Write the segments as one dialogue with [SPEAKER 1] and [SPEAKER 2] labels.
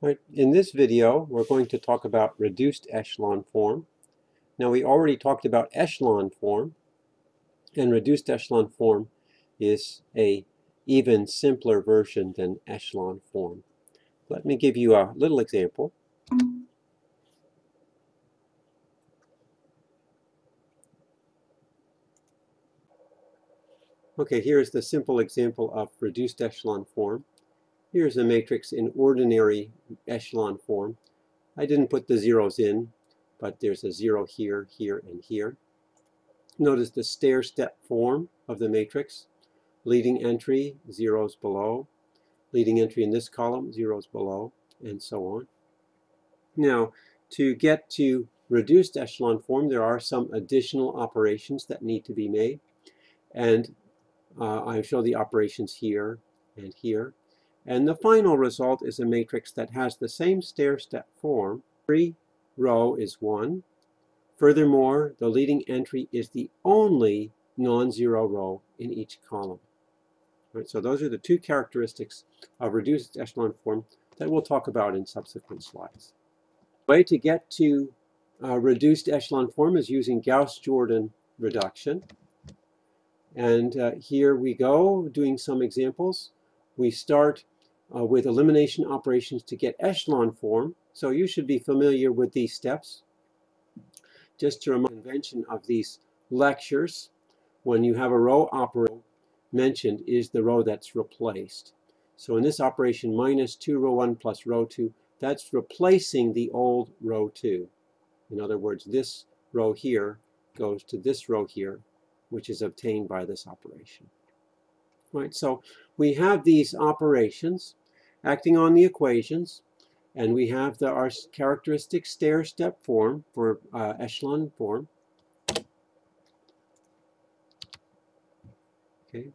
[SPEAKER 1] Right. In this video, we're going to talk about reduced echelon form. Now, we already talked about echelon form, and reduced echelon form is a even simpler version than echelon form. Let me give you a little example. Okay, here's the simple example of reduced echelon form. Here's a matrix in ordinary echelon form. I didn't put the zeros in, but there's a zero here, here, and here. Notice the stair-step form of the matrix. Leading entry, zeros below. Leading entry in this column, zeros below, and so on. Now, to get to reduced echelon form, there are some additional operations that need to be made. And I show the operations here and here. And the final result is a matrix that has the same stair-step form. Every row is 1. Furthermore, the leading entry is the only non-zero row in each column. Right, so those are the two characteristics of reduced echelon form that we'll talk about in subsequent slides. The way to get to reduced echelon form is using Gauss-Jordan reduction. And here we go, doing some examples. We start with elimination operations to get echelon form. So you should be familiar with these steps. Just to remind the convention of these lectures, when you have a row operator, mentioned is the row that's replaced. So in this operation, minus 2 row 1 plus row 2, that's replacing the old row 2. In other words, this row here goes to this row here, which is obtained by this operation. Right, so we have these operations acting on the equations, and we have our characteristic stair-step form for echelon form. Okay.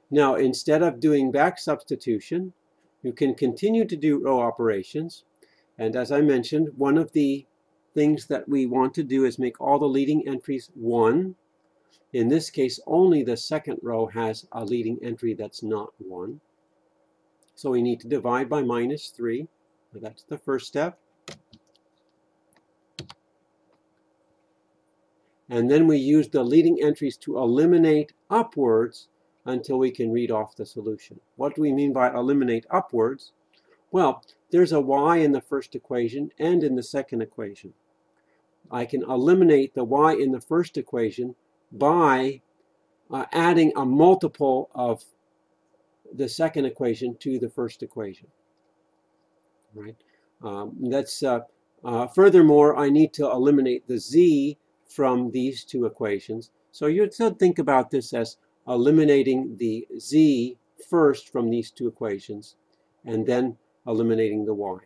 [SPEAKER 1] Now, instead of doing back substitution, you can continue to do row operations. And as I mentioned, one of the things that we want to do is make all the leading entries 1. In this case, only the second row has a leading entry that's not 1. So we need to divide by minus 3. That's the first step. And then we use the leading entries to eliminate upwards until we can read off the solution. What do we mean by eliminate upwards? Well, there's a y in the first equation and in the second equation. I can eliminate the y in the first equation by adding a multiple of the second equation to the first equation. Right? Furthermore, I need to eliminate the z from these two equations. So you should think about this as eliminating the z first from these two equations, and then eliminating the y.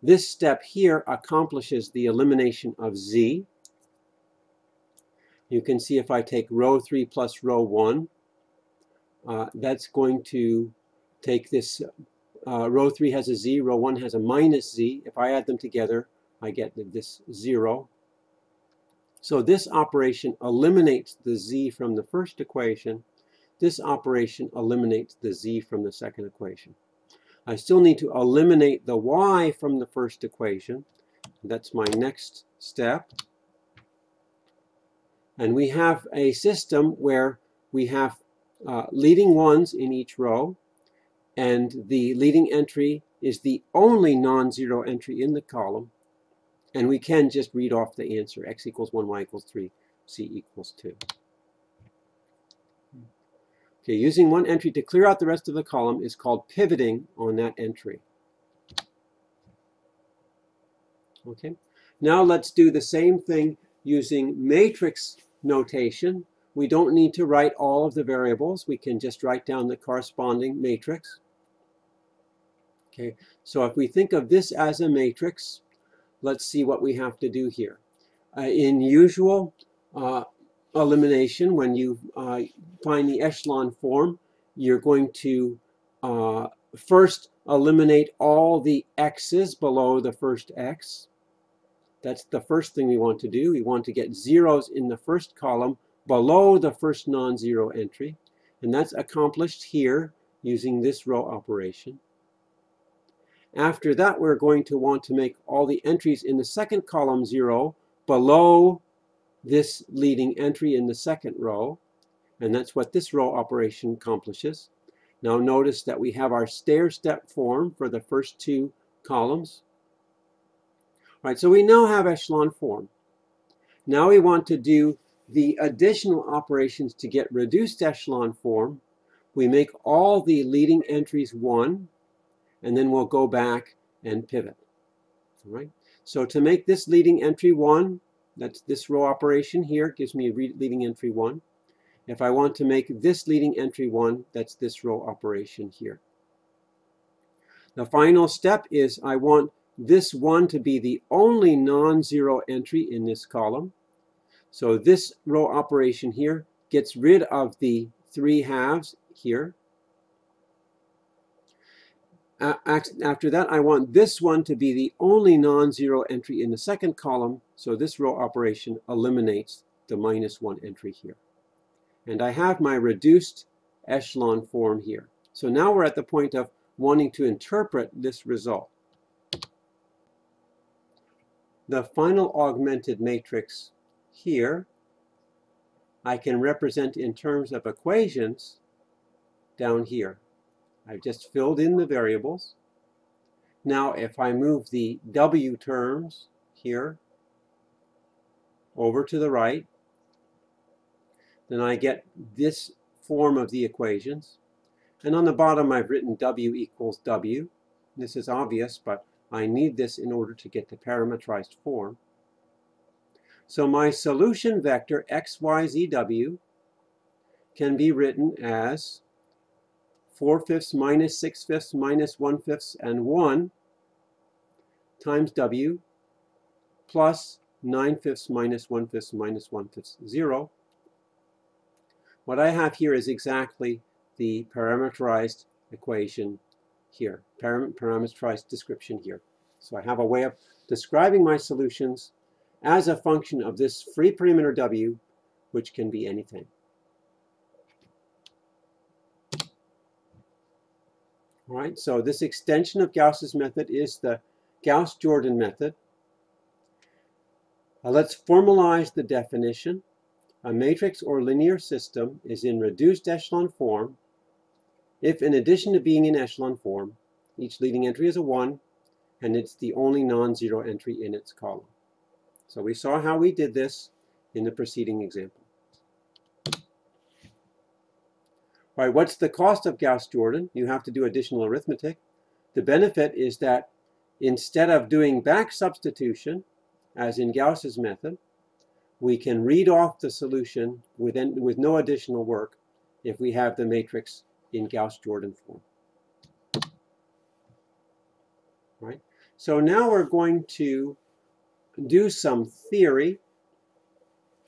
[SPEAKER 1] This step here accomplishes the elimination of z. You can see if I take row 3 plus row 1, that's going to take this, row 3 has a z, row 1 has a minus z. If I add them together, I get this 0. So this operation eliminates the z from the first equation. This operation eliminates the z from the second equation. I still need to eliminate the y from the first equation. That's my next step. And we have a system where we have leading ones in each row, and the leading entry is the only non-zero entry in the column. And we can just read off the answer, x equals 1, y equals 3, z equals 2. Okay, using one entry to clear out the rest of the column is called pivoting on that entry. Okay, now let's do the same thing using matrix notation. We don't need to write all of the variables. We can just write down the corresponding matrix. Okay, so if we think of this as a matrix, let's see what we have to do here. In usual elimination, when you find the echelon form, you're going to first eliminate all the x's below the first x. That's the first thing we want to do. We want to get zeros in the first column below the first non-zero entry. And that's accomplished here using this row operation. After that, we're going to want to make all the entries in the second column 0 below this leading entry in the second row. And that's what this row operation accomplishes. Now notice that we have our stair-step form for the first two columns. All right, so we now have echelon form. Now we want to do the additional operations to get reduced echelon form. We make all the leading entries 1, and then we'll go back and pivot. All right, so to make this leading entry 1, that's this row operation here, gives me a leading entry 1. If I want to make this leading entry 1, that's this row operation here. The final step is I want this 1 to be the only non-zero entry in this column. So this row operation here gets rid of the 3 halves here. After that, I want this 1 to be the only non-zero entry in the second column. So this row operation eliminates the -1 entry here. And I have my reduced echelon form here. So now we're at the point of wanting to interpret this result. The final augmented matrix here, I can represent in terms of equations down here. I've just filled in the variables. Now if I move the W terms here over to the right, then I get this form of the equations. And on the bottom I've written W equals W. This is obvious, but I need this in order to get the parametrized form. So my solution vector x, y, z, w can be written as 4/5 minus 6/5 minus 1/5 and 1 times w plus 9/5 minus 1/5 minus 1/5, 0. What I have here is exactly the parameterized equation here, parameterized description here. So I have a way of describing my solutions as a function of this free perimeter W, which can be anything. All right, so this extension of Gauss's method is the Gauss-Jordan method. Let's formalize the definition. A matrix or linear system is in reduced echelon form if, in addition to being in echelon form, each leading entry is a 1, and it's the only non-zero entry in its column. So we saw how we did this in the preceding example. All right, what's the cost of Gauss-Jordan? You have to do additional arithmetic. The benefit is that instead of doing back substitution, as in Gauss's method, we can read off the solution with no additional work if we have the matrix in Gauss-Jordan form. Right? So now we're going to do some theory.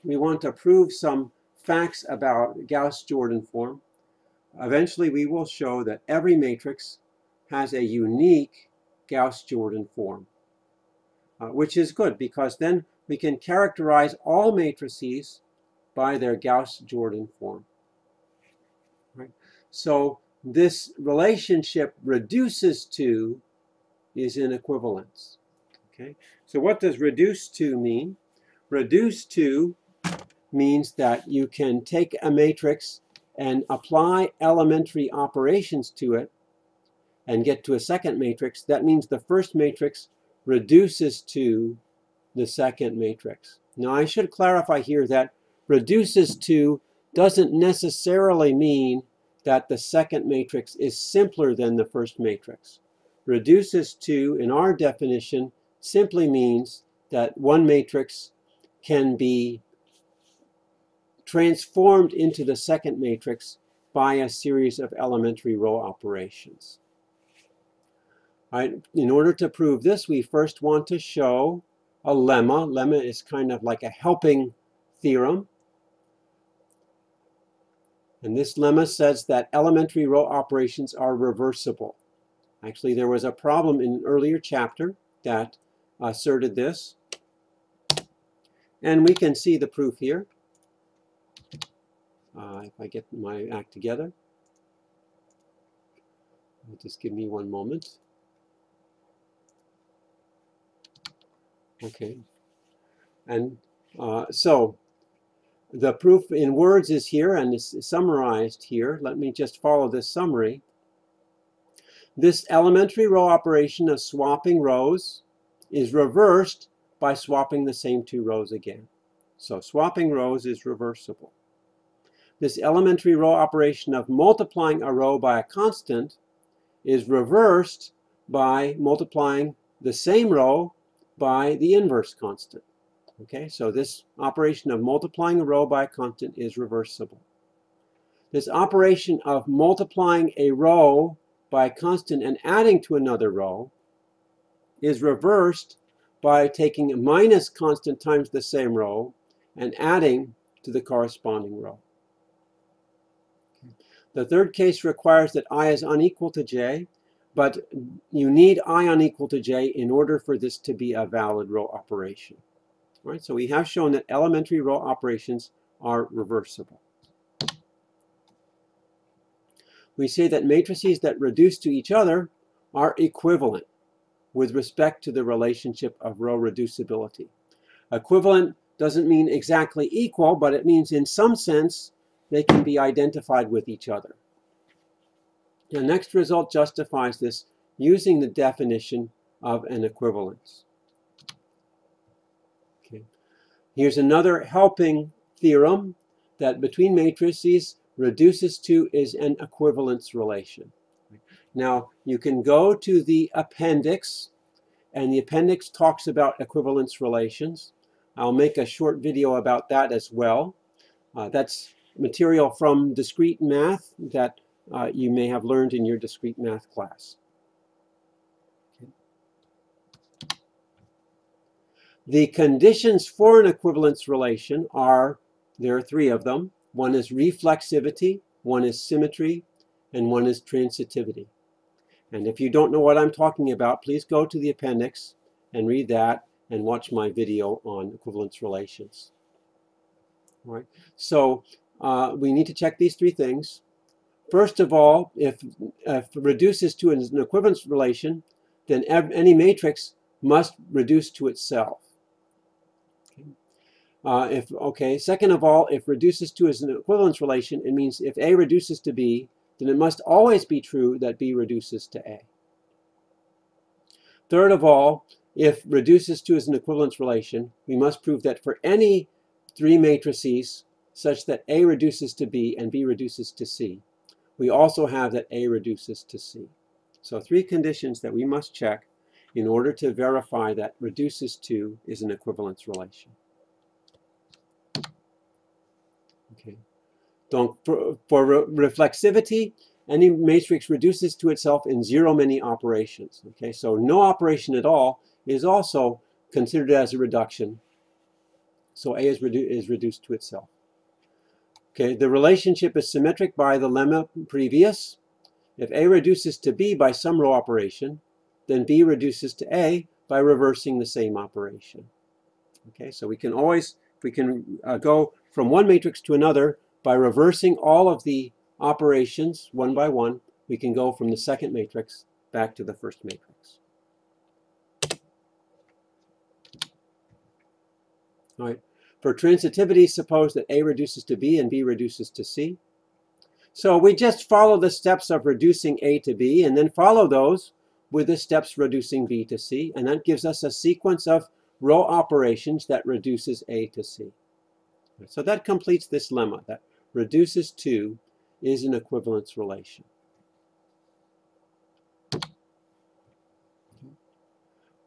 [SPEAKER 1] We want to prove some facts about Gauss-Jordan form. Eventually we will show that every matrix has a unique Gauss-Jordan form, which is good because then we can characterize all matrices by their Gauss-Jordan form. Right? So this relationship reduces to is in equivalence. Okay? So what does reduce to mean? Reduce to means that you can take a matrix and apply elementary operations to it and get to a second matrix. That means the first matrix reduces to the second matrix. Now I should clarify here that reduces to doesn't necessarily mean that the second matrix is simpler than the first matrix. Reduces to, in our definition, simply means that one matrix can be transformed into the second matrix by a series of elementary row operations. All right, in order to prove this, we first want to show a lemma. Lemma is kind of like a helping theorem. And this lemma says that elementary row operations are reversible. Actually, there was a problem in an earlier chapter that asserted this. And we can see the proof here. If I get my act together. Just give me one moment. Okay, and so the proof in words is here and is summarized here. Let me just follow this summary. This elementary row operation of swapping rows is reversed by swapping the same two rows again. So swapping rows is reversible. This elementary row operation of multiplying a row by a constant is reversed by multiplying the same row by the inverse constant. Okay, so this operation of multiplying a row by a constant is reversible. This operation of multiplying a row by a constant and adding to another row is reversed by taking a minus constant times the same row and adding to the corresponding row. The third case requires that I is unequal to j, but you need I unequal to j in order for this to be a valid row operation. All right, so we have shown that elementary row operations are reversible. We say that matrices that reduce to each other are equivalent with respect to the relationship of row reducibility. Equivalent doesn't mean exactly equal, but it means in some sense they can be identified with each other. The next result justifies this using the definition of an equivalence. Okay. Here's another helping theorem that between matrices reduces to is an equivalence relation. Now you can go to the appendix, and the appendix talks about equivalence relations. I'll make a short video about that as well. That's material from discrete math that you may have learned in your discrete math class. Okay. The conditions for an equivalence relation are, there are three of them. One is reflexivity, one is symmetry, and one is transitivity. And if you don't know what I'm talking about, please go to the appendix and read that and watch my video on equivalence relations. All right. So we need to check these three things. First of all, if reduces to an equivalence relation, then any matrix must reduce to itself. Second of all, if reduces to is an equivalence relation, it means if A reduces to B, then it must always be true that B reduces to A. Third of all, if reduces to is an equivalence relation, we must prove that for any three matrices such that A reduces to B and B reduces to C, we also have that A reduces to C. So three conditions that we must check in order to verify that reduces to is an equivalence relation. Okay. For reflexivity, any matrix reduces to itself in zero many operations. Okay, so no operation at all is also considered as a reduction. So A is reduced to itself. Okay, the relationship is symmetric by the lemma previous. If A reduces to B by some row operation, then B reduces to A by reversing the same operation. Okay, so we can go from one matrix to another by reversing all of the operations one by one. We can go from the second matrix back to the first matrix. All right. For transitivity, suppose that A reduces to B and B reduces to C. So we just follow the steps of reducing A to B and then follow those with the steps reducing B to C, and that gives us a sequence of row operations that reduces A to C. So that completes this lemma, that reduces to is an equivalence relation.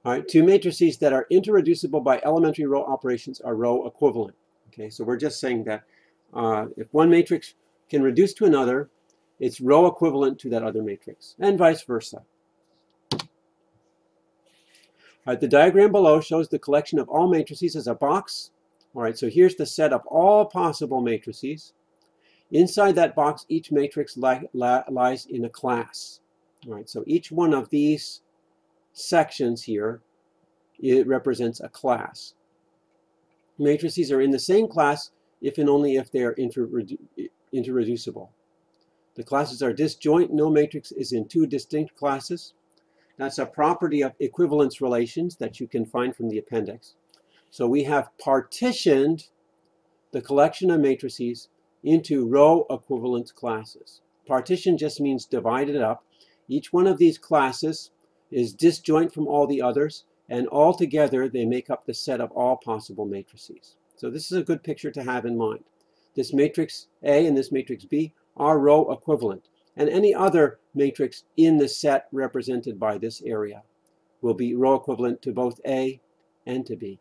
[SPEAKER 1] All right, two matrices that are interreducible by elementary row operations are row equivalent. Okay, so we're just saying that if one matrix can reduce to another, it's row equivalent to that other matrix, and vice versa. All right, the diagram below shows the collection of all matrices as a box. All right, so here's the set of all possible matrices. Inside that box, each matrix lies in a class. All right, so each one of these sections here, it represents a class. Matrices are in the same class if and only if they are interreducible. The classes are disjoint. No matrix is in two distinct classes. That's a property of equivalence relations that you can find from the appendix. So we have partitioned the collection of matrices into row equivalence classes. Partition just means divided up. Each one of these classes is disjoint from all the others, and all together they make up the set of all possible matrices. So this is a good picture to have in mind. This matrix A and this matrix B are row equivalent, and any other matrix in the set represented by this area will be row equivalent to both A and to B.